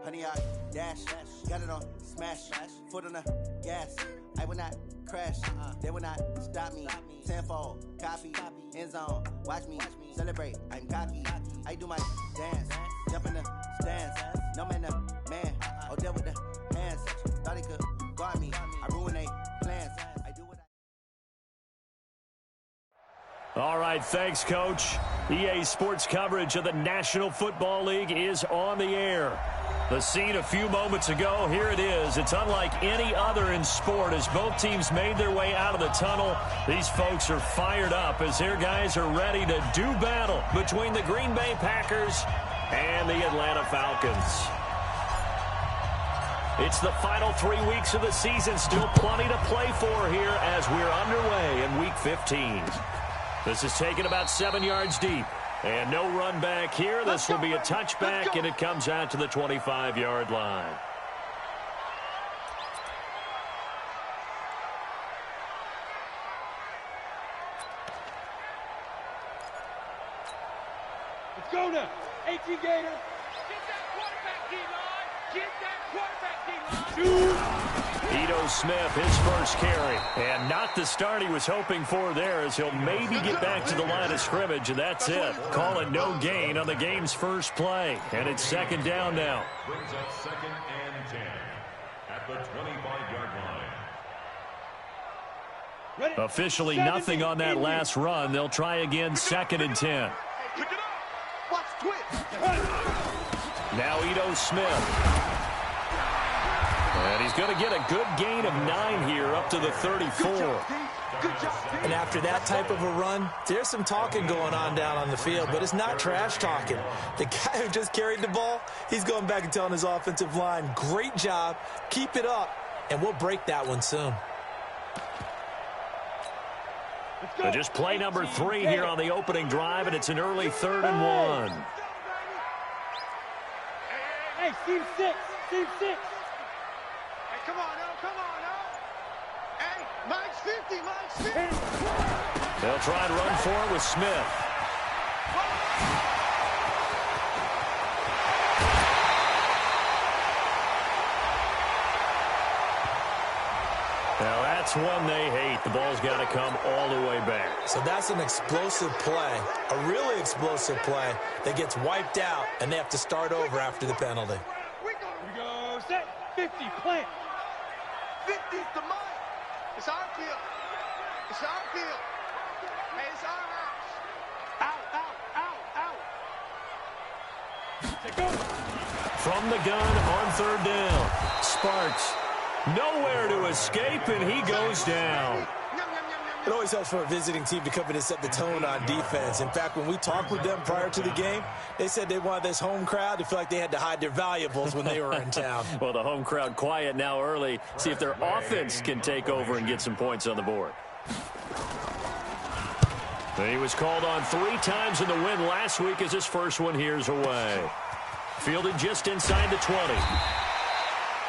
Honey, I dash, got it on smash, foot on the gas. I will not crash, they will not stop me. Tenfold, copy, end zone, watch me celebrate. I'm cocky, I do my dance, jump in the stands. No man, the man, oh, deal with the hands. Thought he could guard me, I ruin they plans. I do what I. All right, thanks, Coach. EA Sports coverage of the National Football League is on the air. The scene a few moments ago, here it is. It's unlike any other in sport as both teams made their way out of the tunnel. These folks are fired up as their guys are ready to do battle between the Green Bay Packers and the Atlanta Falcons. It's the final 3 weeks of the season. Still plenty to play for here as we're underway in Week 15. This is taken about 7 yards deep. And no run back here. This will be a touchback, and it comes out to the 25-yard line. Let's go now. 18 Gator. Get that quarterback D-line. Get that quarterback D-line. Ito Smith, his first carry. And not the start he was hoping for there as he'll maybe get back to the line of scrimmage, and that's it. Call it no gain on the game's first play. And it's second down now. Brings up 2nd and 10 at the 25-yard line. Officially nothing on that last run. They'll try again 2nd and 10. Now Ito Smith. And he's going to get a good gain of 9 here up to the 34. And after that type of a run, there's some talking going on down on the field, but it's not trash talking. The guy who just carried the ball, he's going back and telling his offensive line, great job, keep it up, and we'll break that one soon. So just play number 3 here on the opening drive, and it's an early 3rd and 1. Hey, Steve 6, Steve 6. Come on, now. Hey, Mike's 50, Mike's 50. They'll try and run for it with Smith. Now that's one they hate. The ball's got to come all the way back. So that's an explosive play, a really explosive play that gets wiped out, and they have to start over after the penalty. We go, set, 50, plant. 50's the mark. It's our field. It's our field. Hey, it's our house. Out. Take over. From the gun on 3rd down. Sparks. Nowhere to escape, and he goes down. It always helps for a visiting team to come in and set the tone on defense. In fact, when we talked with them prior to the game, they said they wanted this home crowd to feel like they had to hide their valuables when they were in town. Well, the home crowd quiet now early. See if their offense can take over and get some points on the board. He was called on 3 times in the win last week as his first one here's away. Fielded just inside the 20.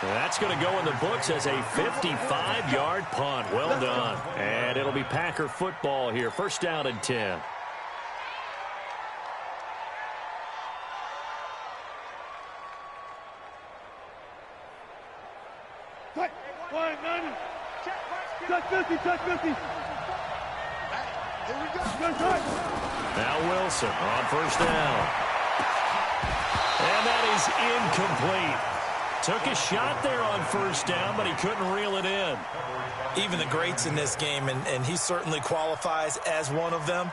That's going to go in the books as a 55-yard punt. Well done. And it'll be Packer football here. First down and 10. Touch 50. Here we go. Now Wilson on first down. And that is incomplete. Took a shot there on first down, but he couldn't reel it in. Even the greats in this game, and he certainly qualifies as one of them,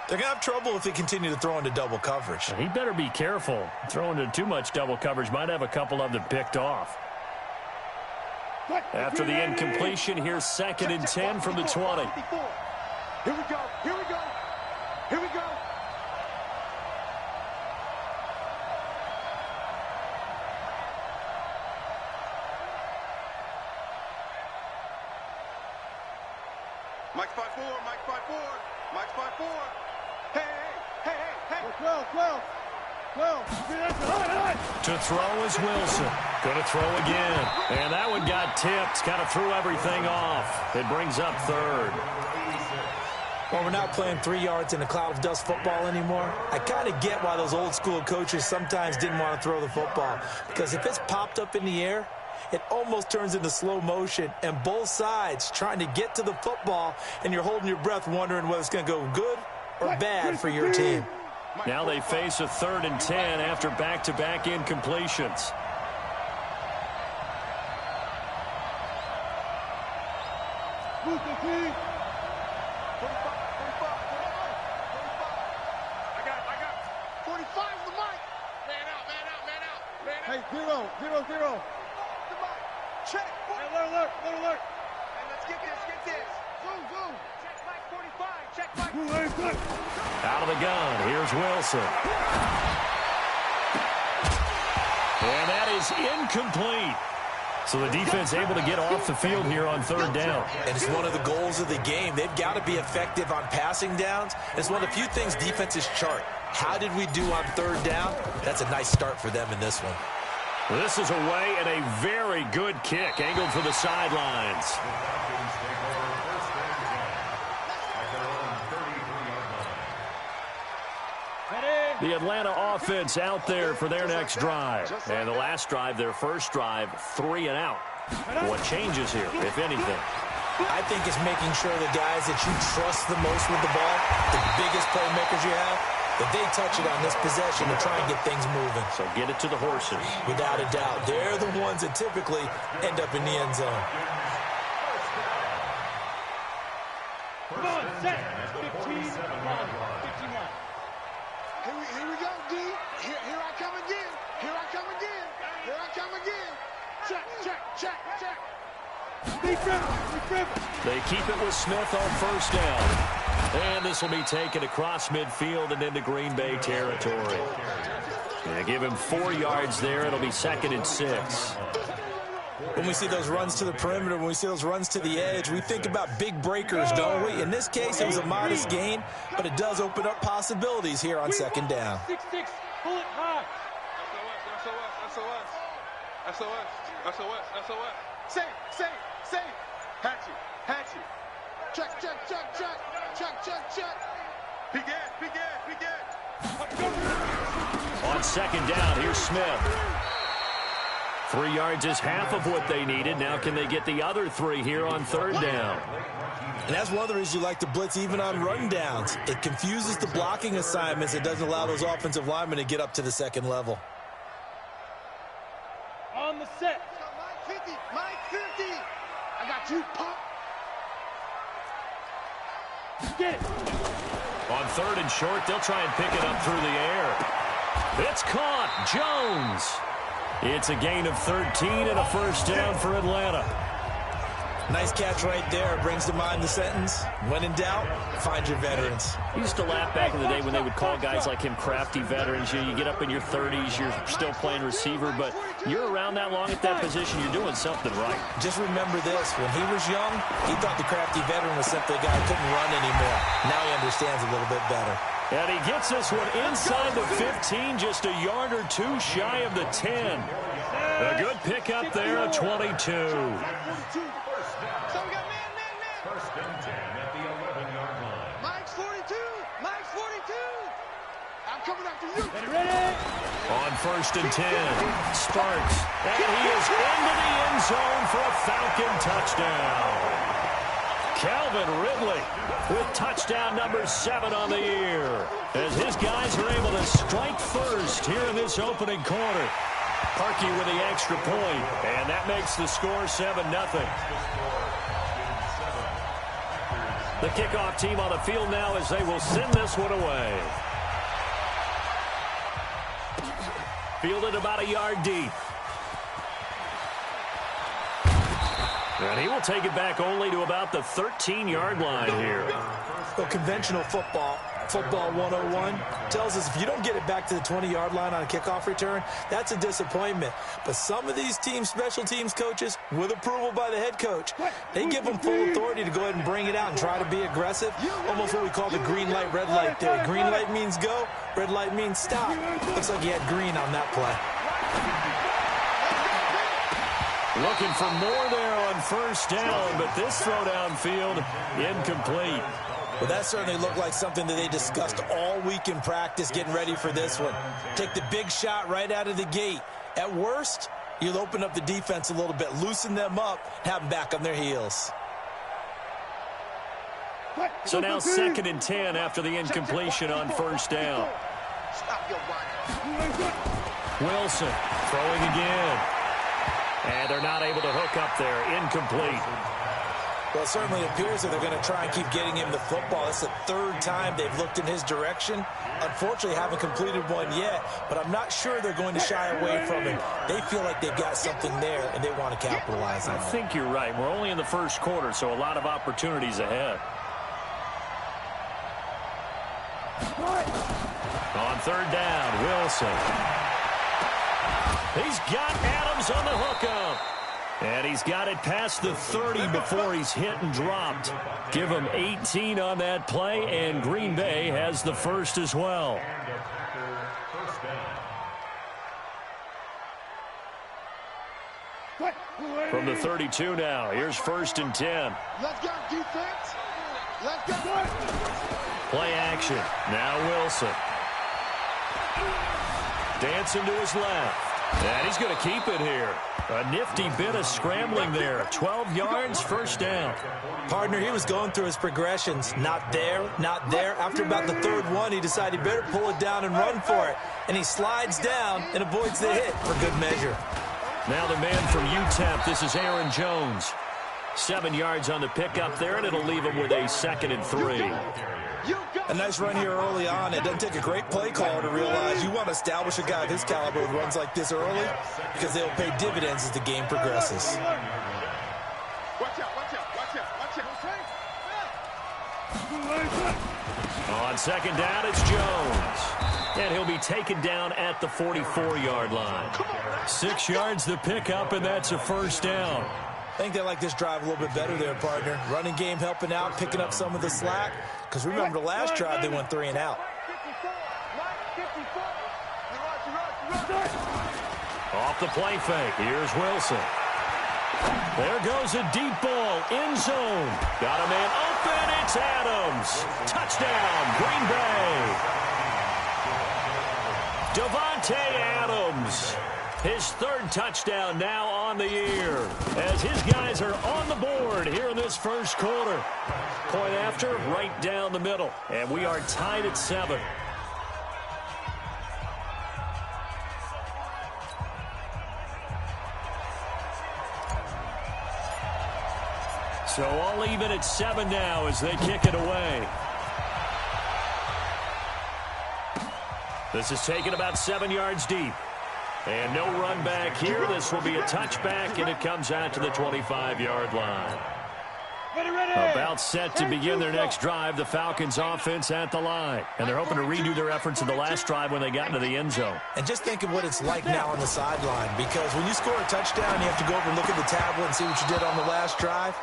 they're going to have trouble if they continue to throw into double coverage. He better be careful. Throwing into too much double coverage might have a couple of them picked off. After the incompletion, here's 2nd and 10 from the 20. Here we go. Mike's by 4. Hey. 12. To throw is Wilson. Going to throw again. And that one got tipped. Kind of threw everything off. It brings up 3rd. Well, we're not playing 3 yards in a cloud of dust football anymore. I kind of get why those old school coaches sometimes didn't want to throw the football. Because if it's popped up in the air, it almost turns into slow motion. And both sides trying to get to the football, and you're holding your breath wondering whether it's going to go good or bad for your team. Now they face a 3rd and 10 after back-to-back incompletions. Hey, zero. Check. Alert. Hey, let's get this. Zoom. Check back 45. Check back. Out of the gun, here's Wilson. And that is incomplete. So the defense able to get off the field here on 3rd down. And it's one of the goals of the game. They've got to be effective on passing downs. It's one of the few things defenses chart. How did we do on 3rd down? That's a nice start for them in this one. This is away and a very good kick angled for the sidelines. The Atlanta offense out there for their next drive. And the last drive, their first drive, 3 and out. What changes here, if anything? I think it's making sure the guys that you trust the most with the ball, the biggest playmakers you have, that they touch it on this possession to try and get things moving. So get it to the horses. Without a doubt. They're the ones that typically end up in the end zone. Come on, set. 15, 51. Here we go, D. Here I come again. Check. They keep it with Smith on 1st down. And this will be taken across midfield and into Green Bay territory. They give him 4 yards there. It'll be 2nd and 6. When we see those runs to the perimeter, when we see those runs to the edge, we think about big breakers, don't we? In this case, it was a modest gain, but it does open up possibilities here on 2nd down. 6-6, pull it high. SOS. Say. Hatchet. Check. Begin. On 2nd down, here's Smith. 3 yards is half of what they needed. Now can they get the other 3 here on 3rd down? And that's one of the reasons you like to blitz even on run downs. It confuses the blocking assignments. It doesn't allow those offensive linemen to get up to the 2nd level. On the set. Mike 50. I got you, pop. Get it. On 3rd and short, they'll try and pick it up through the air. It's caught. Jones. It's a gain of 13 and a 1st down for Atlanta. Nice catch right there. Brings to mind the sentence, when in doubt, find your veterans. I used to laugh back in the day when they would call guys like him crafty veterans. You get up in your 30s, you're still playing receiver, but you're around that long at that position, you're doing something right. Just remember this. When he was young, he thought the crafty veteran was simply a guy who couldn't run anymore. Now he understands a little bit better. And he gets this one inside the 15, just a yard or 2 shy of the 10. A good pickup there at 22. So we got man. 1st and 10 at the 11-yard line. Mike's 42. I'm coming after you. Ready? On 1st and 10, Sparks. And he is into the end zone for a Falcon touchdown. Calvin Ridley with touchdown number 7 on the year. As his guys are able to strike first here in this opening quarter. Parkey with the extra point, and that makes the score 7-0. The kickoff team on the field now as they will send this one away. Fielded about a yard deep. And he will take it back only to about the 13-yard line here. Well, conventional football 101, tells us if you don't get it back to the 20-yard line on a kickoff return, that's a disappointment. But some of these teams, special teams coaches, with approval by the head coach, they give them full authority to go ahead and bring it out and try to be aggressive. Almost what we call the green light, red light theory. Green light means go, red light means stop. Looks like he had green on that play. Looking for more there on 1st down, but this throw downfield incomplete. Well, that certainly looked like something that they discussed all week in practice getting ready for this one. Take the big shot right out of the gate. At worst, you'll open up the defense a little bit, loosen them up, have them back on their heels. So now 2nd and 10 after the incompletion on first down. Wilson throwing again. And they're not able to hook up there. Incomplete. Well, it certainly appears that they're going to try and keep getting him the football. It's the 3rd time they've looked in his direction. Unfortunately, haven't completed one yet, but I'm not sure they're going to shy away from him. They feel like they've got something there, and they want to capitalize on it. I think you're right. We're only in the first quarter, so a lot of opportunities ahead. On 3rd down, Wilson. He's got Adams on the hookup. And he's got it past the 30 before he's hit and dropped. Give him 18 on that play, and Green Bay has the first as well. From the 32 now, here's 1st and 10. Let's go, defense. Let's go. Play action. Now Wilson. Dancing to his left. And he's going to keep it here. A nifty bit of scrambling there. 12 yards, first down. Partner, he was going through his progressions. Not there, not there. After about the 3rd one, he decided he better pull it down and run for it. And he slides down and avoids the hit for good measure. Now the man from UTEP, this is Aaron Jones. 7 yards on the pickup there, and it'll leave him with a 2nd and 3. A nice run here early on. It doesn't take a great play caller to realize you want to establish a guy of his caliber with runs like this early because they'll pay dividends as the game progresses. Watch out, watch out, watch out, watch out. On 2nd down, it's Jones. And he'll be taken down at the 44-yard line. 6 yards the pickup, and that's a first down. I think they like this drive a little bit better there, partner. Running game helping out, picking up some of the slack. Because remember, the last drive, they went 3 and out. Off the play fake. Here's Wilson. There goes a deep ball. End zone. Got a man open. It's Adams. Touchdown, Green Bay. Davante Adams. His 3rd touchdown now on the year as his guys are on the board here in this first quarter. Point after, right down the middle. And we are tied at 7. So all even at 7 now as they kick it away. This is taken about 7 yards deep. And no run back here. This will be a touchback, and it comes out to the 25-yard line. About set to begin their next drive. The Falcons offense at the line. And they're hoping to redo their efforts in the last drive when they got into the end zone. And just think of what it's like now on the sideline. Because when you score a touchdown, you have to go over and look at the tablet and see what you did on the last drive.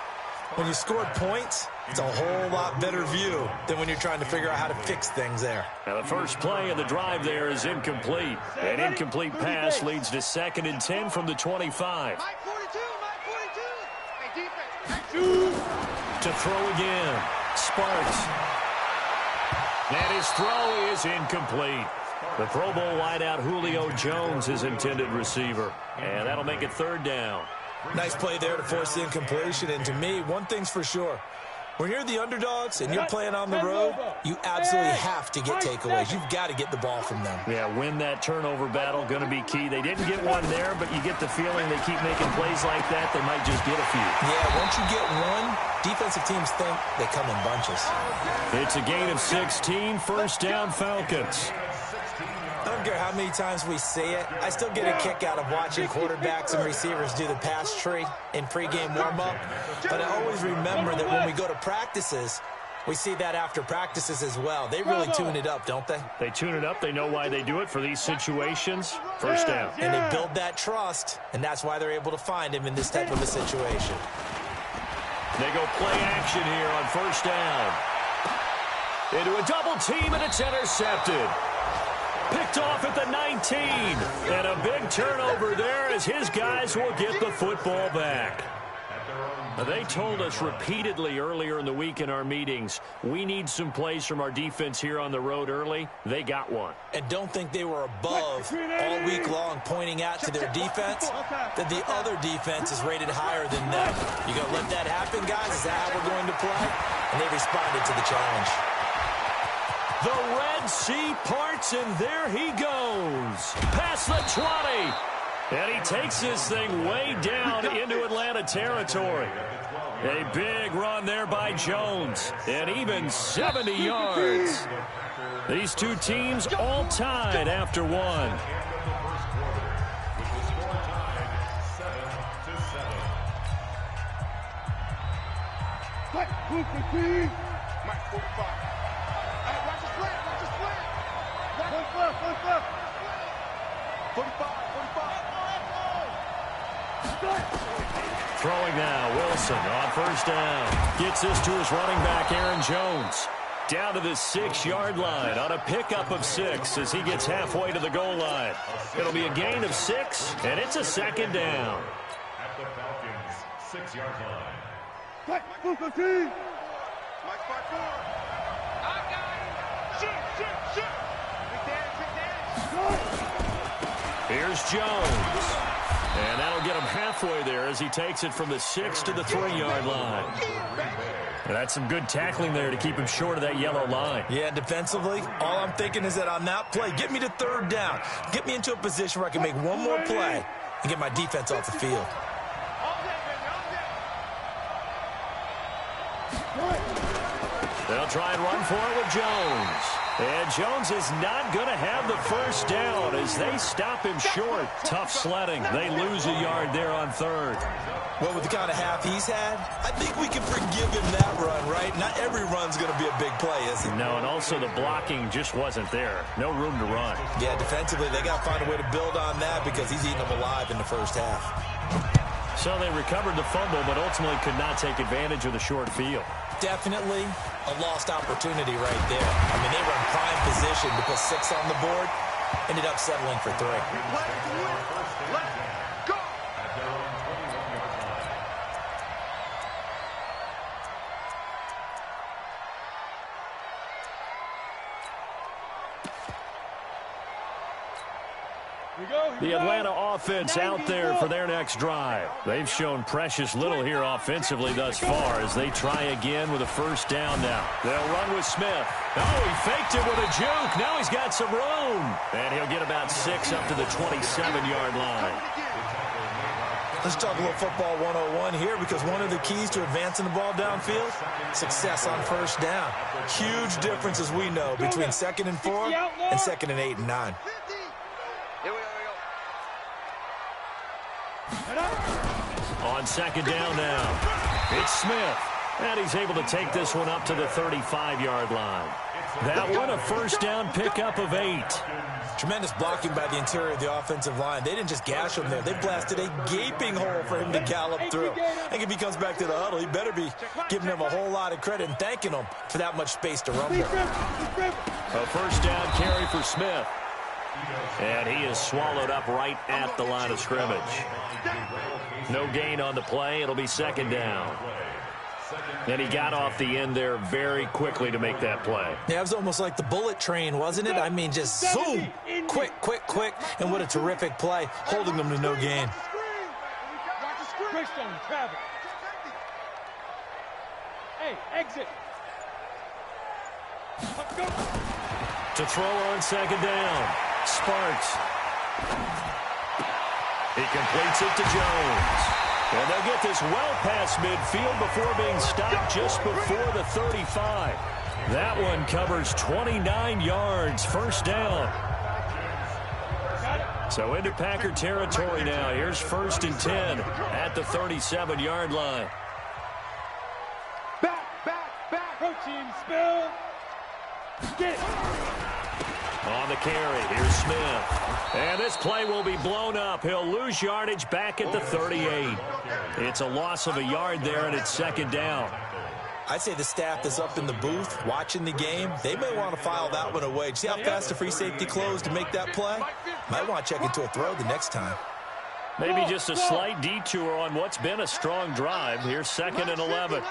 When you scored points, it's a whole lot better view than when you're trying to figure out how to fix things there. Now the first play of the drive there is incomplete. An incomplete pass leads to 2nd and 10 from the 25. Mike 42, Mike 42. Hey, defense. To throw again. Sparks. And his throw is incomplete. The Pro Bowl wideout Julio Jones is intended receiver. And that'll make it 3rd down. Nice play there to force the incompletion. And to me, one thing's for sure. When you're the underdogs and you're playing on the road, you absolutely have to get takeaways. You've got to get the ball from them. Yeah, win that turnover battle, going to be key. They didn't get one there, but you get the feeling they keep making plays like that, they might just get a few. Yeah, once you get one, defensive teams think they come in bunches. It's a gain of 16, first down Falcons. I don't care how many times we see it. I still get a kick out of watching quarterbacks and receivers do the pass tree in pregame warm-up. But I always remember that when we go to practices, we see that after practices as well. They really tune it up, don't they? They tune it up. They know why they do it for these situations. First down. And they build that trust, and that's why they're able to find him in this type of a situation. They go play action here on first down. Into a double team, and it's intercepted. Picked off at the 19. And a big turnover there as his guys will get the football back. They told us repeatedly earlier in the week in our meetings, we need some plays from our defense here on the road early. They got one. And don't think they were above all week long pointing out to their defense that the other defense is rated higher than them. You going to let that happen, guys? Is that how we're going to play? And they responded to the challenge. The Red Sea parts, and there he goes. Past the 20. And he takes this thing way down into Atlanta territory. A big run there by Jones. And even 70 yards. These two teams all tied after one. Mike 45. Watch the slant. 45. Throwing now, Wilson on first down. Gets this to his running back, Aaron Jones. Down to the 6-yard line on a pickup of 6 as he gets halfway to the goal line. It'll be a gain of 6, and it's a second down. At the Falcons' 6-yard line. Mike 5-4. I got him. Shoot. Big damage. Here's Jones. And that'll get him halfway there as he takes it from the 6 to the 3-yard line. And that's some good tackling there to keep him short of that yellow line. Yeah, defensively, all I'm thinking is that on that play, get me to third down. Get me into a position where I can make one more play and get my defense off the field. They'll try and run for it with Jones. And Jones is not going to have the first down as they stop him short. Tough sledding. They lose a yard there on third. Well, with the kind of half he's had, I think we can forgive him that run, right? Not every run's going to be a big play, is it? No, and also the blocking just wasn't there. No room to run. Yeah, defensively, they got to find a way to build on that because he's eating them alive in the first half. So they recovered the fumble, but ultimately could not take advantage of the short field. Definitely a lost opportunity right there. I mean, they were in prime position to put 6 on the board. Ended up settling for 3. Let's go. The Atlanta offense out there for their next drive. They've shown precious little here offensively thus far as they try again with a first down now. They'll run with Smith. Oh, he faked it with a juke. Now he's got some room. And he'll get about 6 up to the 27-yard line. Let's talk a little football 101 here because one of the keys to advancing the ball downfield, success on first down. Huge difference, as we know, between 2nd and 4 and 2nd and 8 and 9. On second down now, it's Smith. And he's able to take this one up to the 35-yard line. That one a first down pickup of 8. Tremendous blocking by the interior of the offensive line. They didn't just gash him there. They blasted a gaping hole for him to gallop through. I think if he comes back to the huddle, he better be giving him a whole lot of credit and thanking him for that much space to rumble. A first down carry for Smith. And he is swallowed up right at the line of scrimmage. No gain on the play. It'll be second down. And he got off the end there very quickly to make that play. Yeah, it was almost like the bullet train, wasn't it? I mean, just zoom. Quick. And what a terrific play, holding them to no gain. Greystone, travel. Hey, exit. To throw on second down. Sparks. He completes it to Jones. And they'll get this well past midfield before being stopped just before the 35. That one covers 29 yards. First down. So into Packer territory now. Here's 1st and 10 at the 37-yard line. Back. Protein spill. Get it. On the carry, here's Smith. And this play will be blown up. He'll lose yardage back at the 38. It's a loss of a yard there, and it's second down. I'd say the staff that's up in the booth watching the game, they may want to file that one away. See how fast the free safety closed to make that play? Might want to check into a throw the next time. Maybe just a slight detour on what's been a strong drive. Here's 2nd and 11.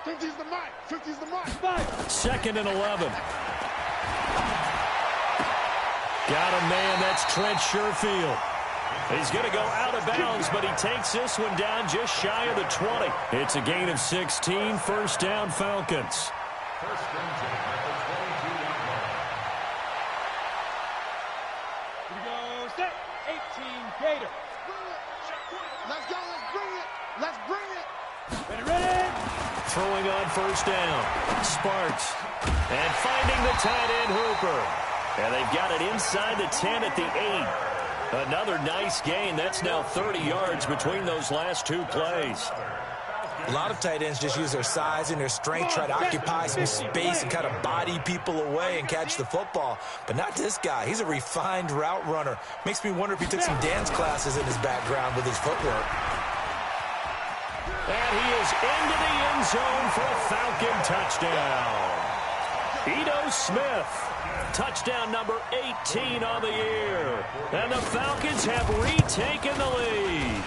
50's the mark. 50's the mark. 2nd and 11. Got a man. That's Trent Sherfield. He's going to go out of bounds, but he takes this one down just shy of the 20. It's a gain of 16. First down, Falcons. First and 10 at the 22-yard line. Here we go. Set. 18 Gator. Let's go. Let's bring it. Let's bring it. Ready. Throwing on first down. Sparks. And finding the tight end, Hooper. And they've got it inside the 10 at the 8. Another nice gain. That's now 30 yards between those last two plays. A lot of tight ends just use their size and their strength, try to occupy some space and kind of body people away and catch the football. But not this guy. He's a refined route runner. Makes me wonder if he took some dance classes in his background with his footwork. And he is into the end zone for a Falcon touchdown. Ito Smith. Touchdown number 18 on the year. And the Falcons have retaken the lead.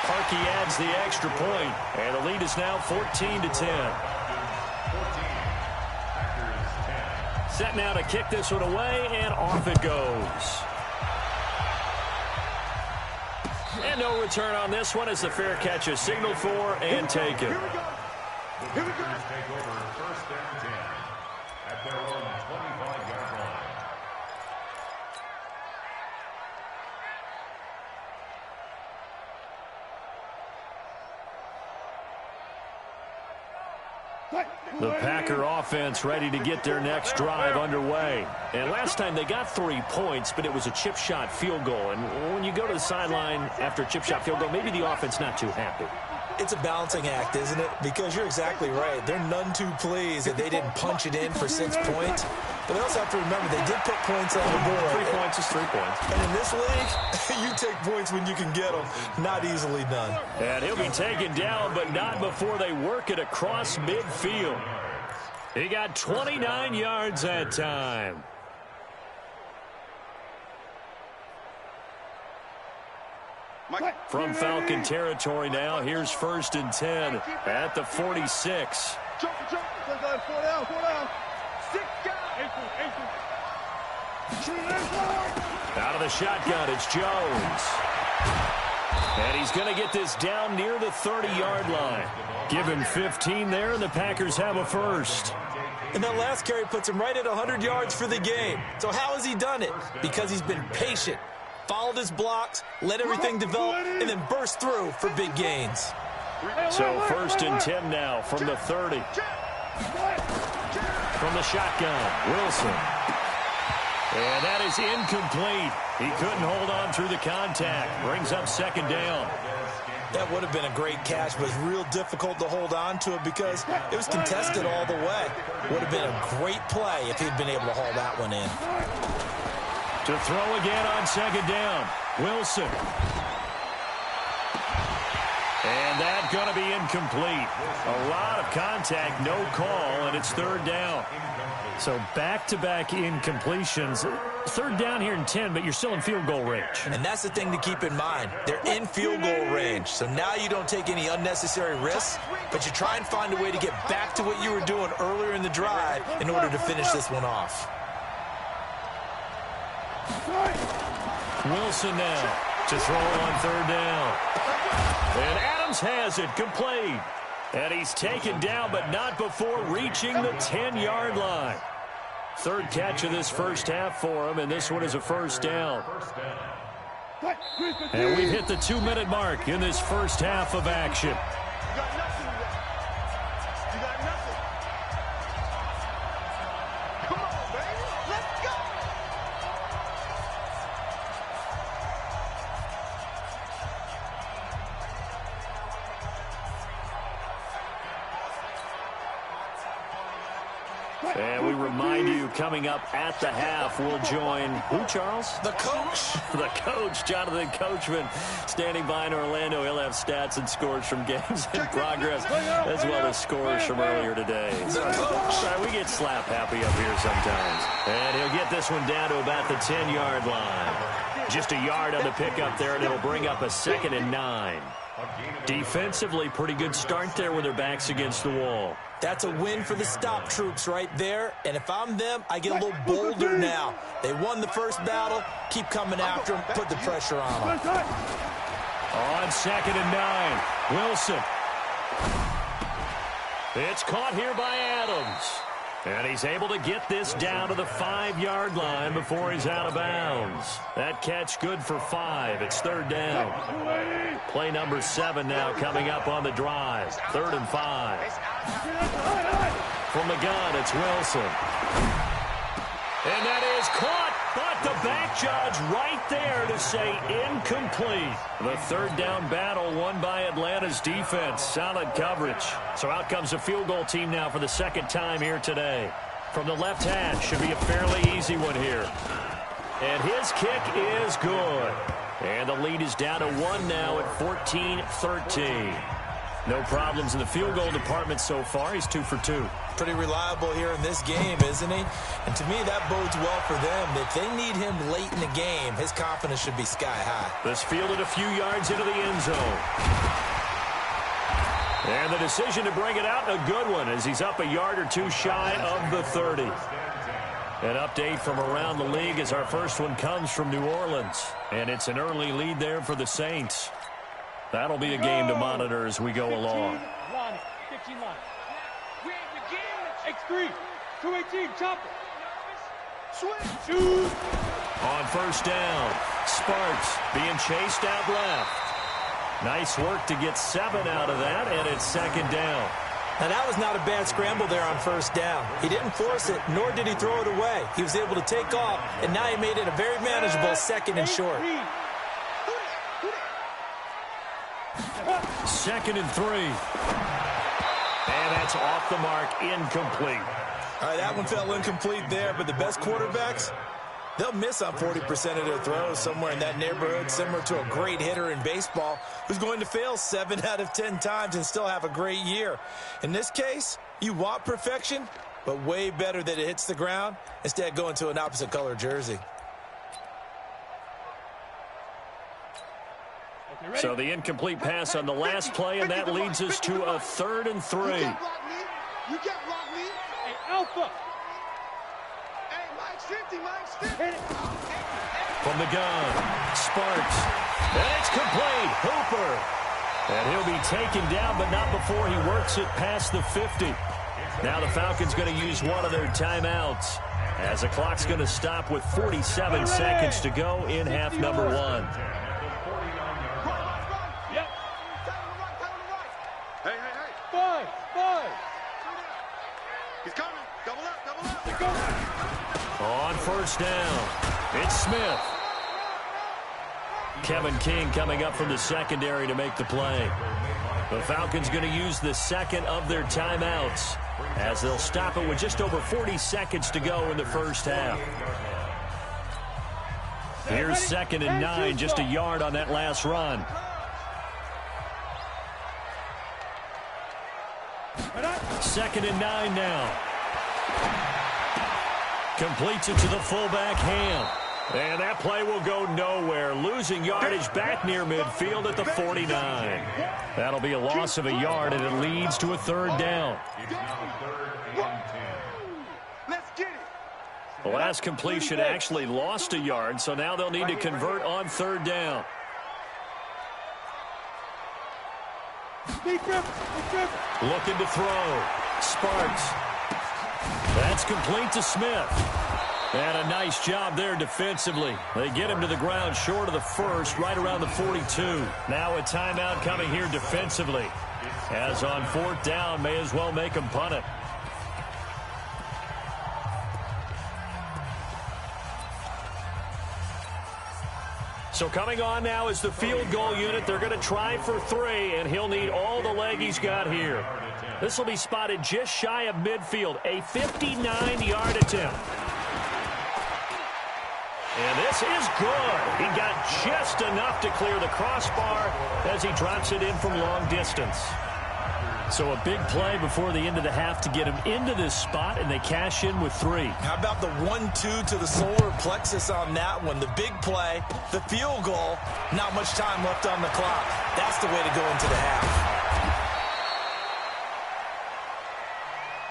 Parkey adds the extra point, and the lead is now 14-10. Set now to kick this one away, and off it goes. And no return on this one as the fair catch is signaled for and taken. Here we go. Here we go. Take over 1st and 10 at their own 25-yard line. The Packer offense ready to get their next drive underway. And last time they got 3 points, but it was a chip shot field goal. And when you go to the sideline after a chip shot field goal, maybe the offense not too happy. It's a balancing act, isn't it? Because you're exactly right. They're none too pleased that they didn't punch it in for 6 points. But they also have to remember they did put points on the board. 3 points is 3 points. And in this league, you take points when you can get them. Not easily done. And he'll be taken down, but not before they work it across midfield. He got 29 yards that time. From Falcon territory now, here's 1st and 10 at the 46. Jump. 4 down. 4 down. 6 guys. Out of the shotgun, it's Jones. And he's going to get this down near the 30-yard line. Give him 15 there, and the Packers have a first. And that last carry puts him right at 100 yards for the game. So how has he done it? Because he's been patient, followed his blocks, let everything develop, and then burst through for big gains. So 1st and 10 now from the 30. From the shotgun, Wilson. And that is incomplete. He couldn't hold on through the contact. Brings up 2nd down. That would have been a great catch, but it was real difficult to hold on to it because it was contested all the way. Would have been a great play if he'd been able to haul that one in. To throw again on 2nd down, Wilson. And that's going to be incomplete. A lot of contact, no call, and it's 3rd down. So back-to-back incompletions. 3rd down here in 10, but you're still in field goal range. And that's the thing to keep in mind. They're in field goal range. So now you don't take any unnecessary risks, but you try and find a way to get back to what you were doing earlier in the drive in order to finish this one off. Wilson now to throw on 3rd down. And Adams has it complete. And he's taken down, but not before reaching the 10-yard line. 3rd catch of this first half for him, and this one is a 1st down. And we've hit the 2-minute mark in this first half of action. You got nothing. You got nothing. Come on, baby. Let's go. And we remind you, coming up at the half, we'll join who, Charles? The coach. The coach, Jonathan Coachman, standing by in Orlando. He'll have stats and scores from games in progress, as well as scores from earlier today. The coach. We get slap happy up here sometimes. And he'll get this one down to about the 10-yard line. Just a yard on the pickup there, and it'll bring up a 2nd and 9. Defensively, pretty good start there with their backs against the wall. That's a win for the stop troops right there. And if I'm them, I get a little bolder now. They won the first battle. Keep coming after them. Put the pressure on them. On 2nd and 9, Wilson. It's caught here by Adams. And he's able to get this down to the 5-yard line before he's out of bounds. That catch good for 5. It's 3rd down. Play number 7 now coming up on the drive. 3rd and 5. From the gun, it's Wilson. And that is caught. But the back judge right there to say incomplete. The 3rd down battle won by Atlanta's defense. Solid coverage. So out comes the field goal team now for the 2nd time here today. From the left hash, should be a fairly easy one here. And his kick is good. And the lead is down to 1 now at 14-13. No problems in the field goal department so far. He's 2 for 2. Pretty reliable here in this game, isn't he? And to me, that bodes well for them. If they need him late in the game, his confidence should be sky high. This fielded a few yards into the end zone. And the decision to bring it out, a good one, as he's up a yard or 2 shy of the 30. An update from around the league as our first one comes from New Orleans. And it's an early lead there for the Saints. That'll be a game to monitor as we go along. 15 line. X3, 218, chopper. Switch. Shoot. On 1st down, Sparks being chased out left. Nice work to get 7 out of that, and it's 2nd down. Now, that was not a bad scramble there on 1st down. He didn't force it, nor did he throw it away. He was able to take off, and now he made it a very manageable 2nd and short. 2nd and 3. And that's off the mark, incomplete. All right, that one fell incomplete there, but the best quarterbacks, they'll miss on 40% of their throws, somewhere in that neighborhood, similar to a great hitter in baseball who's going to fail 7 out of 10 times and still have a great year. In this case, you want perfection, but way better that it hits the ground instead of going to an opposite color jersey. So the incomplete pass on the last play, and that leads us to a 3rd and 3. You can't block me. Hey, Alpha. Hey, Mike's 50, Mike's 50. From the gun, Sparks. And it's complete. Hooper. And he'll be taken down, but not before he works it past the 50. Now the Falcons going to use one of their timeouts, as the clock's going to stop with 47 seconds to go in half number 1. Hey, hey, hey. 5. He's coming. Double up. On 1st down, it's Smith. Kevin King coming up from the secondary to make the play. The Falcons going to use the 2nd of their timeouts, as they'll stop it with just over 40 seconds to go in the first half. Here's 2nd and 9, just a yard on that last run. 2nd and 9 now. Completes it to the fullback, Ham. And that play will go nowhere. Losing yardage back near midfield at the 49. That'll be a loss of a yard, and it leads to a 3rd down. Let's get it. The last completion actually lost a yard, so now they'll need to convert on 3rd down. Looking to throw. Sparks. That's complete to Smith. And a nice job there defensively. They get him to the ground short of the 1st, right around the 42. Now a timeout coming here defensively. As on 4th down, may as well make him punt it. So coming on now is the field goal unit. They're going to try for 3, and he'll need all the leg he's got here. This will be spotted just shy of midfield, a 59-yard attempt. And this is good. He got just enough to clear the crossbar as he drops it in from long distance. So a big play before the end of the half to get him into this spot, and they cash in with 3. How about the 1-2 to the solar plexus on that one? The big play, the field goal, not much time left on the clock. That's the way to go into the half.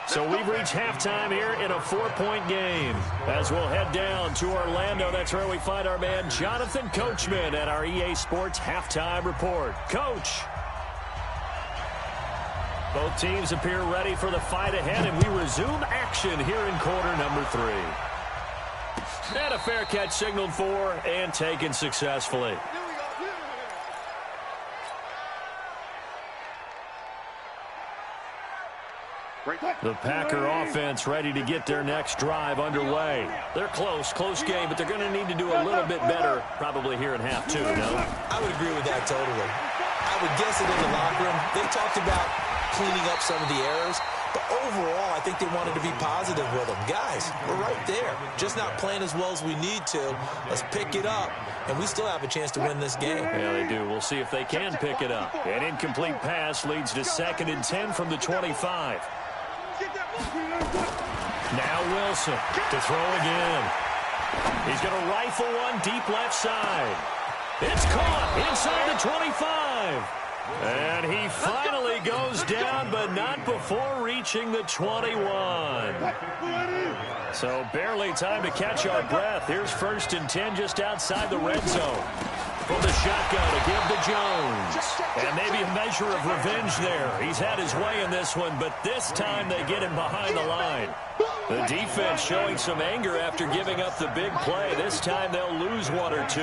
So we've reached halftime here in a 4-point game. As we'll head down to Orlando, that's where we find our man Jonathan Coachman at our EA Sports Halftime Report. Coach. Both teams appear ready for the fight ahead, and we resume action here in quarter number 3. And a fair catch signaled for and taken successfully. The Packer offense ready to get their next drive underway. They're close game, but they're going to need to do a little bit better probably here in half 2, no? I would agree with that totally. I would guess it in the locker room. They talked about cleaning up some of the errors, but overall, I think they wanted to be positive with them. Guys, we're right there. Just not playing as well as we need to. Let's pick it up, and we still have a chance to win this game. Yeah, they do. We'll see if they can pick it up. An incomplete pass leads to 2nd and 10 from the 25. Now Wilson to throw again. He's going to rifle one deep left side. It's caught inside the 25. And he finally goes down, but not before reaching the 21. So barely time to catch our breath. Here's 1st and 10 just outside the red zone. From the shotgun to give to Jones. And maybe a measure of revenge there. He's had his way in this one, but this time they get him behind the line. The defense showing some anger after giving up the big play. This time they'll lose 1 or 2.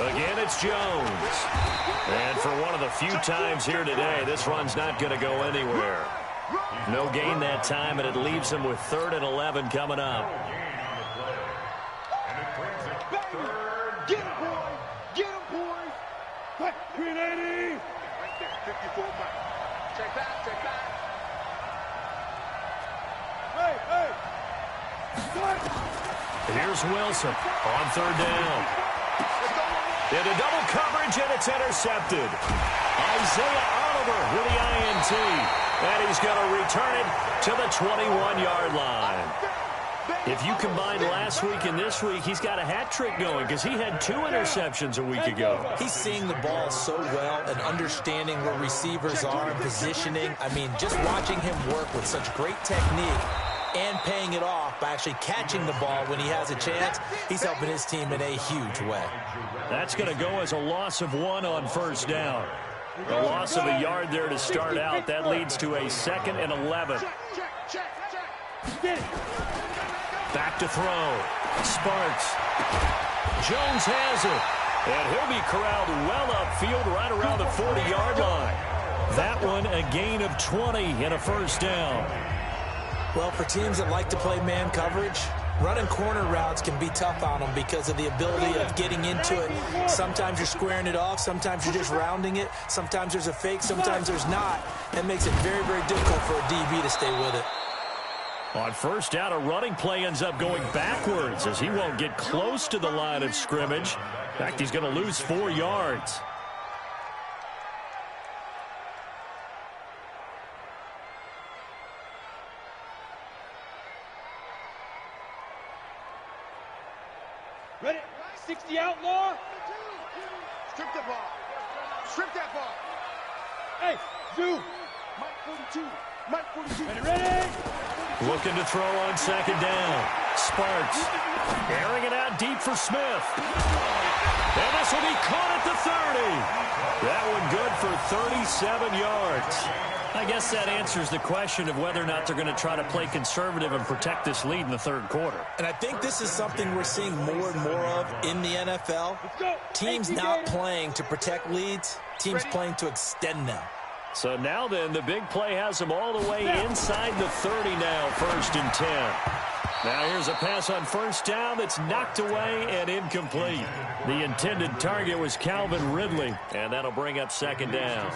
Again, it's Jones. And for one of the few times here today, this run's not going to go anywhere. No gain that time, and it leaves him with 3rd and 11 coming up. Get him, boy! Get him, boy! Quick, 380! Right there, 54 back. Check back, check back. Hey! Here's Wilson on 3rd down. Into double coverage, and it's intercepted. Isaiah Oliver with the INT. And he's going to return it to the 21-yard line. If you combine last week and this week, he's got a hat trick going because he had 2 interceptions a week ago. He's seeing the ball so well and understanding where receivers are and positioning. I mean, just watching him work with such great technique and paying it off by actually catching the ball when he has a chance, he's helping his team in a huge way. That's going to go as a loss of 1 on 1st down. A loss of a yard there to start out. That leads to a 2nd and 11. Back to throw. Sparks. Jones has it. And he'll be corralled well upfield right around the 40-yard line. That one a gain of 20 and a 1st down. Well, for teams that like to play man coverage, running corner routes can be tough on them because of the ability of getting into it. Sometimes you're squaring it off. Sometimes you're just rounding it. Sometimes there's a fake. Sometimes there's not. That makes it very, very difficult for a DB to stay with it. On 1st down, a running play ends up going backwards as he won't get close to the line of scrimmage. In fact, he's going to lose 4 yards. Ready? 60 outlaw. Strip that ball. Strip that ball. Hey, Zoo. Mike 42. Mike 42. Ready? Looking to throw on 2nd down. Sparks airing it out deep for Smith. And this will be caught at the 30. That one good for 37 yards. I guess that answers the question of whether or not they're going to try to play conservative and protect this lead in the 3rd quarter. And I think this is something we're seeing more and more of in the NFL. Teams not playing to protect leads, teams playing to extend them. So now then, the big play has them all the way inside the 30 now, 1st and 10. Now here's a pass on first down that's knocked away and incomplete. The intended target was Calvin Ridley, and that'll bring up second down.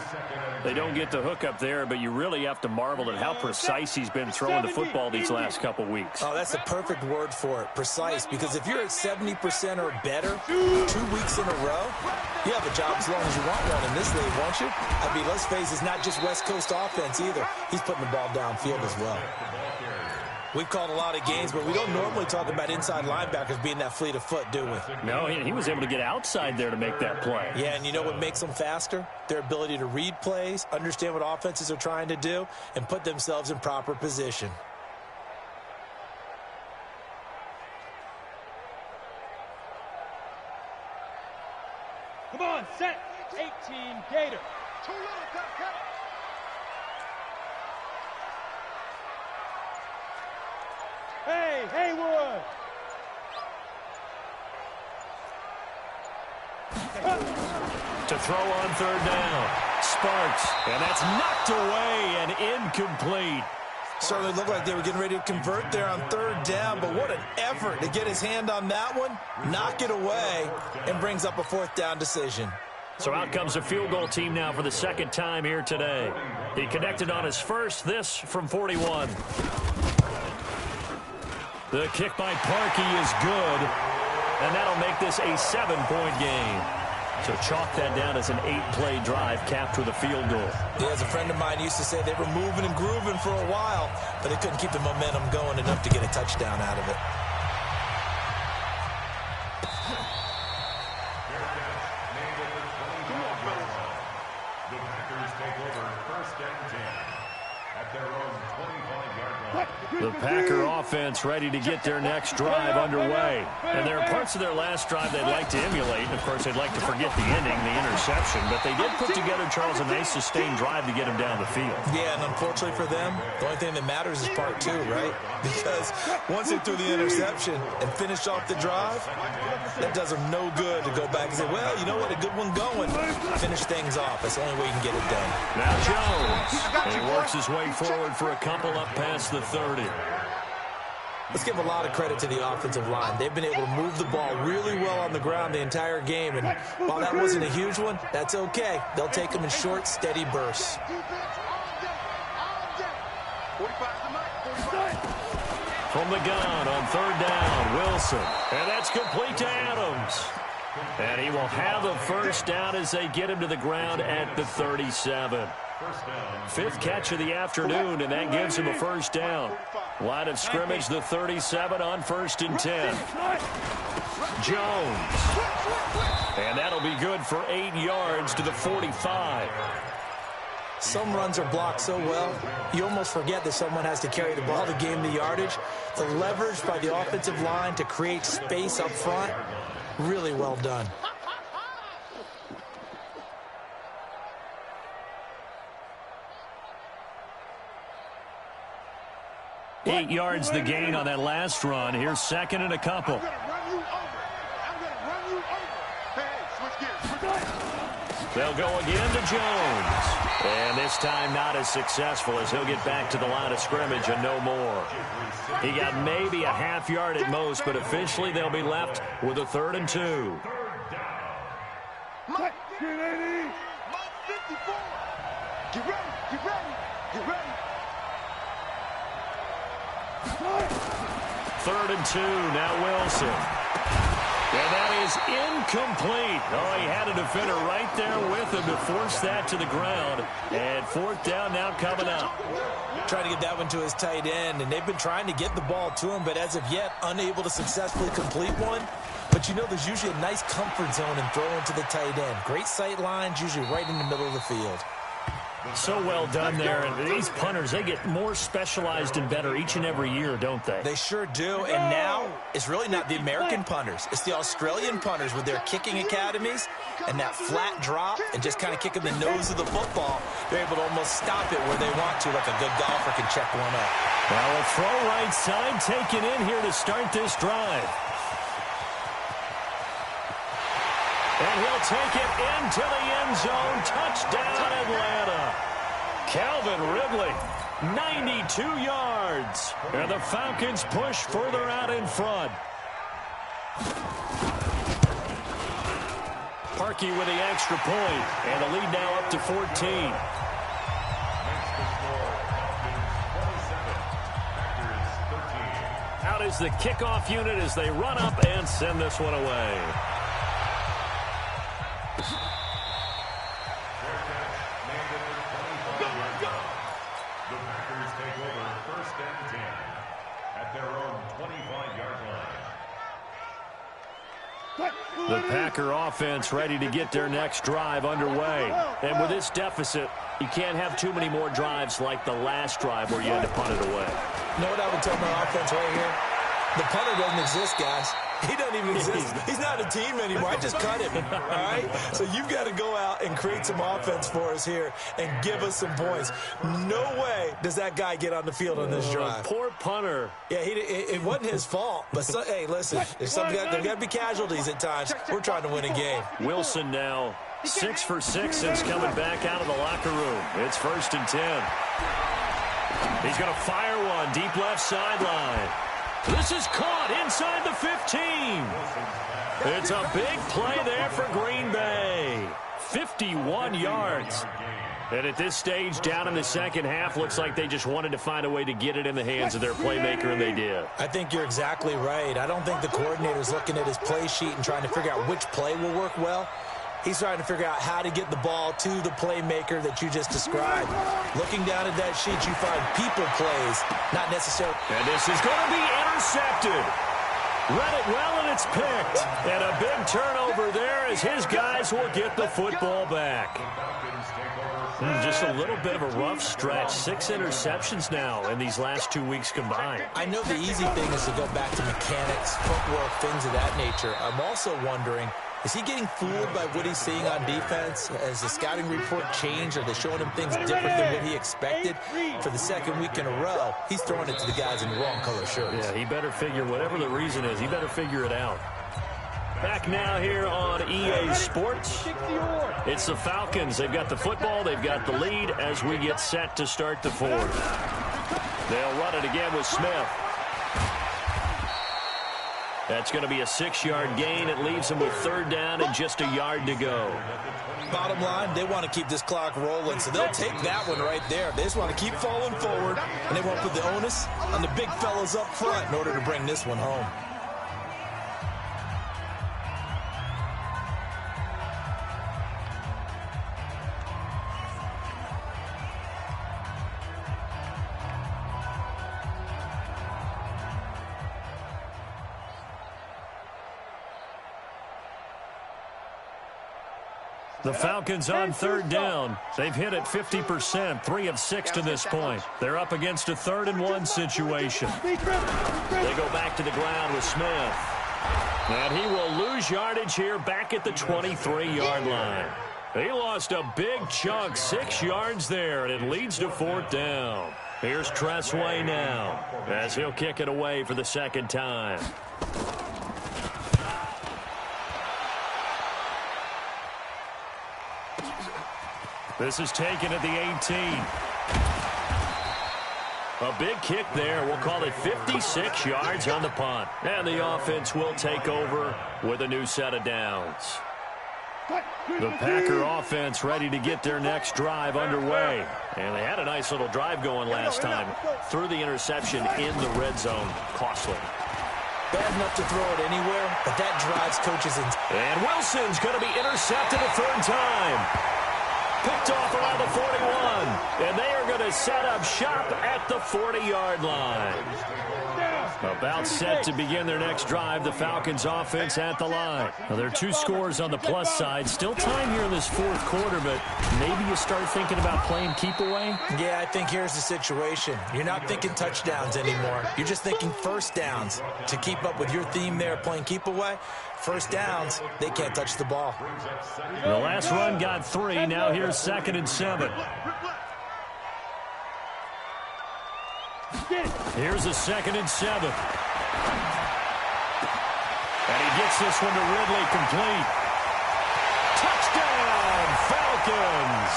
They don't get the hook up there, but you really have to marvel at how precise he's been throwing the football these last couple weeks. Oh, that's the perfect word for it, precise, because if you're at 70% or better 2 weeks in a row, you have a job as long as you want one in this league, won't you? I mean, let's face it, it's not just West Coast offense either. He's putting the ball downfield as well. We've called a lot of games, but we don't normally talk about inside linebackers being that fleet of foot, do we? No, he was able to get outside there to make that play. Yeah, and you know what makes them faster? Their ability to read plays, understand what offenses are trying to do, and put themselves in proper position. Come on, set. 18 Gator. Too low, cut. Hey, Haywood. To throw on third down. Sparks, and that's knocked away and incomplete. Certainly looked like they were getting ready to convert there on third down, but what an effort to get his hand on that one, knock it away, and brings up a fourth down decision. So out comes a field goal team now for the second time here today. He connected on his first, this from 41. The kick by Parkey is good, and that'll make this a 7-point game. So chalk that down as an 8-play drive capped with a field goal. Yeah, as a friend of mine used to say, they were moving and grooving for a while, but they couldn't keep the momentum going enough to get a touchdown out of it. The Packers take over first and 10 at their own 25-yard line. The Packer offense ready to get their next drive underway. And there are parts of their last drive they'd like to emulate. And, of course, they'd like to forget the ending, the interception. But they did put together, Charles, a nice sustained drive to get him down the field. Yeah, and unfortunately for them, the only thing that matters is part two, right? Because once they threw the interception and finished off the drive, that does them no good to go back and say, well, you know what, a good one going. Finish things off. That's the only way you can get it done. Now Jones. He works his way forward for a couple up past the 30. Let's give a lot of credit to the offensive line. They've been able to move the ball really well on the ground the entire game. And while that wasn't a huge one, that's okay. They'll take them in short, steady bursts. From the gun on third down, Wilson. And that's complete to Adams. And he will have a first down as they get him to the ground at the 37. Fifth catch of the afternoon, and that gives him a first down. Line of scrimmage, the 37 on 1st and 10. Jones. And that'll be good for 8 yards to the 45. Some runs are blocked so well, you almost forget that someone has to carry the ball to gain the yardage. The leverage by the offensive line to create space up front, really well done. Eight yards the gain on that last run. Here's second and a couple. I'm gonna run you over. Hey, switch gears. They'll go again to Jones. And this time not as successful as he'll get back to the line of scrimmage and no more. He got maybe a half yard at most, but officially they'll be left with a 3rd and 2. Mike, get 80. Mike 54. Get ready. 3rd and 2, now Wilson. And that is incomplete. Oh, he had a defender right there with him to force that to the ground. And 4th down now coming up. Trying to get that one to his tight end, and they've been trying to get the ball to him, but as of yet, unable to successfully complete one. But you know there's usually a nice comfort zone in throwing to the tight end. Great sight lines, usually right in the middle of the field. So well done there. And these punters, they get more specialized and better each and every year, don't they? They sure do. And now it's really not the American punters. It's the Australian punters with their kicking academies and that flat drop and just kind of kicking the nose of the football. They're able to almost stop it where they want to, like a good golfer can check one up. Now a throw right side taken in here to start this drive. And he'll take it into the end zone. Touchdown, Atlanta. Calvin Ridley 92 yards. And the Falcons push further out in front. Parkey with the extra point, and the lead now up to 14. Out is the kickoff unit as they run up and send this one away. The Packers take over 1st and 10 at their own 25-yard line. The Packer offense ready to get their next drive underway. And with this deficit, you can't have too many more drives like the last drive where you had to punt it away. You know what I would tell my offense right here? The punter doesn't exist, guys. He doesn't even exist. He's not a team anymore. I just cut him, all right? So you've got to go out and create some offense for us here and give us some points. No way does that guy get on the field on this drive. Poor punter. Yeah, it wasn't his fault. But, hey, listen, there's got to be casualties at times. We're trying to win a game. Wilson now 6 for 6 since coming back out of the locker room. It's 1st and 10. He's going to fire one deep left sideline. This is caught inside the 15. It's a big play there for Green Bay. 51 yards. And at this stage, down in the second half, looks like they just wanted to find a way to get it in the hands of their playmaker, and they did. I think you're exactly right. I don't think the coordinator's looking at his play sheet and trying to figure out which play will work well. He's trying to figure out how to get the ball to the playmaker that you just described. Looking down at that sheet, you find people plays, not necessarily. And this is going to be intercepted. Read it well, and it's picked. And a big turnover there as his guys will get the football back. Just a little bit of a rough stretch. 6 interceptions now in these last 2 weeks combined. I know the easy thing is to go back to mechanics, footwork, things of that nature. I'm also wondering, is he getting fooled by what he's seeing on defense? Has the scouting report changed? Are they showing him things different than what he expected? For the second week in a row, he's throwing it to the guys in the wrong color shirts. Yeah, he better figure, whatever the reason is, he better figure it out. Back now here on EA Sports. It's the Falcons. They've got the football. They've got the lead as we get set to start the fourth. They'll run it again with Smith. That's going to be a 6-yard gain. It leaves them with 3rd down and just a yard to go. Bottom line, they want to keep this clock rolling, so they'll take that one right there. They just want to keep falling forward, and they want to put the onus on the big fellas up front in order to bring this one home. The Falcons on 3rd down. They've hit it 50%, 3 of 6 to this point. They're up against a 3rd and 1 situation. They go back to the ground with Smith. And he will lose yardage here back at the 23-yard line. He lost a big chunk, 6 yards there, and it leads to 4th down. Here's Tressway now as he'll kick it away for the 2nd time. This is taken at the 18. A big kick there. We'll call it 56 yards on the punt. And the offense will take over with a new set of downs. The Packer offense ready to get their next drive underway. And they had a nice little drive going last time. Threw the interception in the red zone. Costly. Bad enough to throw it anywhere, but that drives coaches in. And Wilson's going to be intercepted a 3rd time. Picked off around the 41, and they are going to set up shop at the 40-yard line. About set to begin their next drive, the Falcons offense at the line. Now, there are 2 scores on the plus side. Still time here in this 4th quarter, but maybe you start thinking about playing keep away? Yeah, I think here's the situation. You're not thinking touchdowns anymore. You're just thinking 1st downs. To keep up with your theme there, playing keep away, 1st downs, they can't touch the ball. The last run got 3. Now here's 2nd and 7. Here's a 2nd and 7. And he gets this one to Ridley complete. Touchdown, Falcons!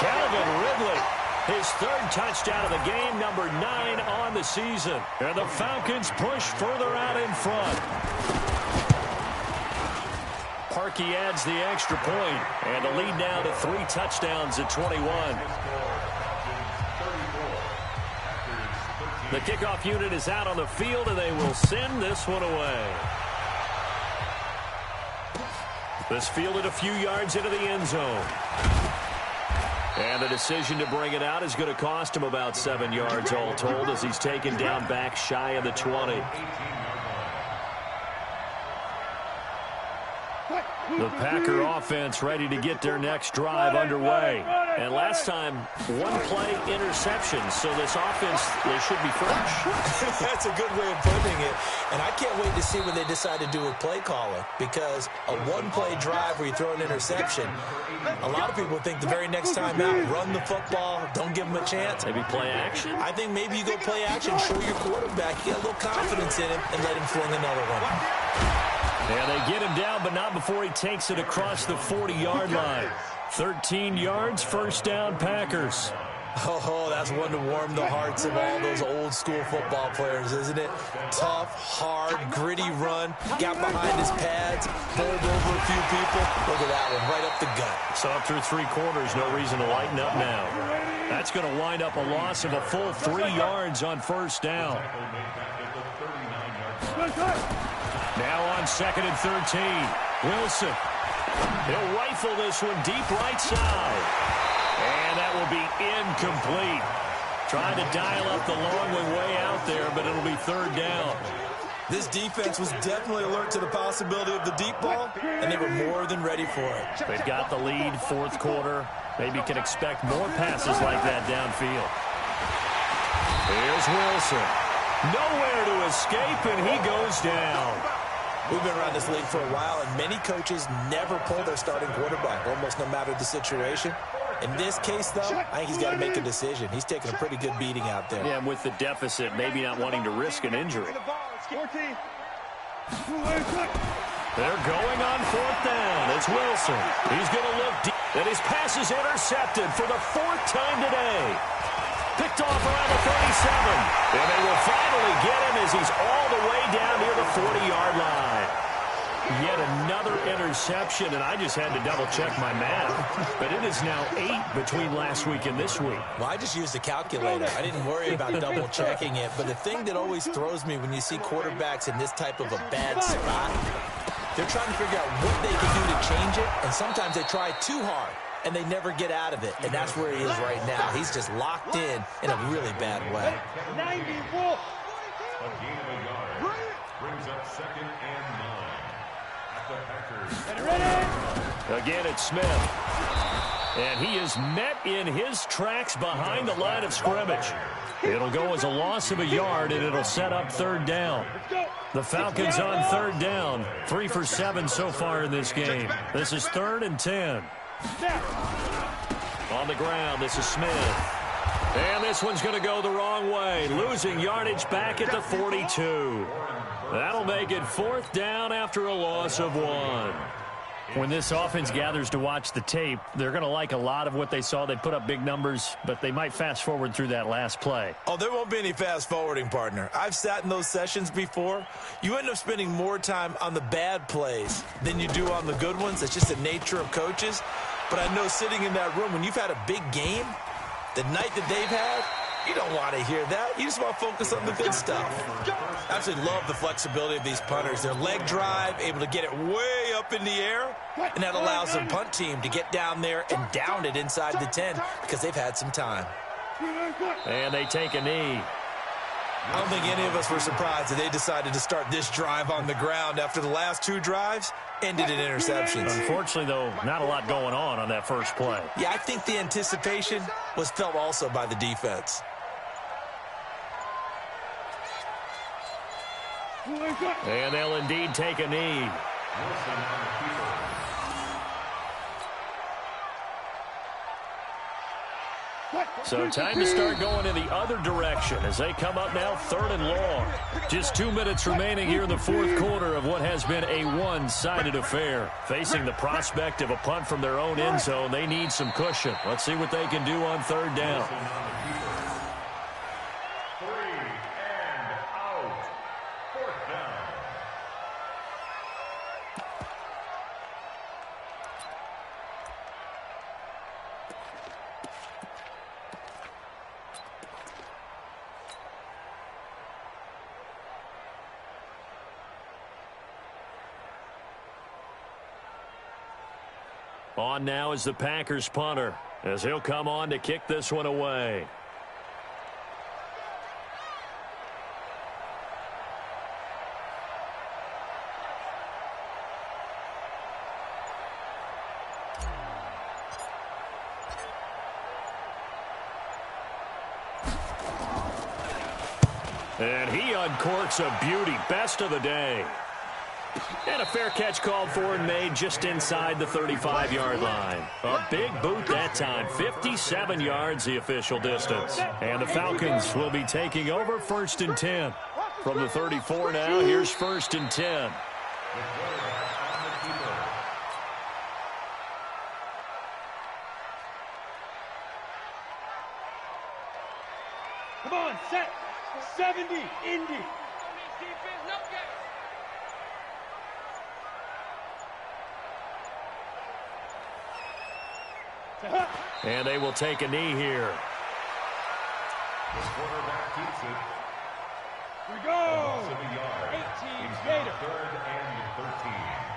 Calvin Ridley His third touchdown of the game, number 9 on the season. And the Falcons push further out in front. Parkey adds the extra point, and the lead now to 3 touchdowns at 21. The kickoff unit is out on the field, and they will send this one away. This fielded a few yards into the end zone. And the decision to bring it out is going to cost him about 7 yards all told as he's taken down back shy of the 20. The Packer offense ready to get their next drive underway. And last time, one play interception. So this offense, they should be fresh. That's a good way of putting it. And I can't wait to see what they decide to do with play calling. Because a one-play drive where you throw an interception, a lot of people think the very next time out, run the football, don't give them a chance. Maybe play action? I think maybe you go play action, show your quarterback, you get a little confidence in him, and let him fling another one. Yeah, they get him down, but not before he takes it across the 40-yard line. 13 yards, first down, Packers. Oh, that's one to warm the hearts of all those old-school football players, isn't it? Tough, hard, gritty run, got behind his pads, bowled over a few people. Look at that one, right up the gut. So up through 3 quarters, no reason to lighten up now. That's going to wind up a loss of a full 3 yards on first down. Now on 2nd and 13, Wilson. He'll rifle this one deep right side. And that will be incomplete. Trying to dial up the long way out there, but it'll be 3rd down. This defense was definitely alert to the possibility of the deep ball, and they were more than ready for it. They've got the lead, 4th quarter. Maybe can expect more passes like that downfield. Here's Wilson. Nowhere to escape, and he goes down. We've been around this league for a while, and many coaches never pull their starting quarterback, almost no matter the situation. In this case, though, I think he's got to make a decision. He's taking a pretty good beating out there. Yeah, and with the deficit, maybe not wanting to risk an injury. They're going on 4th down. It's Wilson. He's going to look deep. And his pass is intercepted for the 4th time today. Picked off around the 37. And they will finally get him as he's all the way down near the 40-yard line. Yet another interception, and I just had to double-check my math. But it is now 8 between last week and this week. Well, I just used a calculator. I didn't worry about double-checking it. But the thing that always throws me when you see quarterbacks in this type of a bad spot, they're trying to figure out what they can do to change it, and sometimes they try too hard, and they never get out of it. And that's where he is right now. He's just locked in a really bad way. 94. A gain of a yard brings up 2nd and 9 at the Packers. Again, it's Smith. And he is met in his tracks behind the line of scrimmage. It'll go as a loss of a yard, and it'll set up 3rd down. The Falcons on 3rd down. 3 for 7 so far in this game. This is 3rd and 10. On the ground, this is Smith. And this one's going to go the wrong way, losing yardage back at the 42. That'll make it 4th down after a loss of 1. When this offense gathers to watch the tape, they're going to like a lot of what they saw. They put up big numbers, but they might fast forward through that last play. Oh, there won't be any fast forwarding, partner. I've sat in those sessions before. You end up spending more time on the bad plays than you do on the good ones. It's just the nature of coaches. But I know sitting in that room, when you've had a big game, the night that they've had, you don't want to hear that. You just want to focus on the good stuff. I absolutely love the flexibility of these punters. Their leg drive, able to get it way up in the air, and that allows the punt team to get down there and down it inside the 10 because they've had some time. And they take a knee. I don't think any of us were surprised that they decided to start this drive on the ground after the last 2 drives ended in interceptions. Unfortunately, though, not a lot going on that first play. Yeah, I think the anticipation was felt also by the defense. And they'll indeed take a knee. So time to start going in the other direction as they come up now 3rd and long. Just 2 minutes remaining here in the 4th quarter of what has been a one-sided affair. Facing the prospect of a punt from their own end zone, they need some cushion. Let's see what they can do on 3rd down. 3 and out. 4th down. On now is the Packers punter, as he'll come on to kick this one away. And he uncorks a beauty. Best of the day. And a fair catch called for and made just inside the 35-yard line. A big boot that time. 57 yards the official distance. And the Falcons will be taking over 1st and 10. From the 34 now, here's 1st and 10. Come on, set. 70, Indy. And they will take a knee here. The quarterback keeps it. Here we go. 18 Gator. 3rd and 13.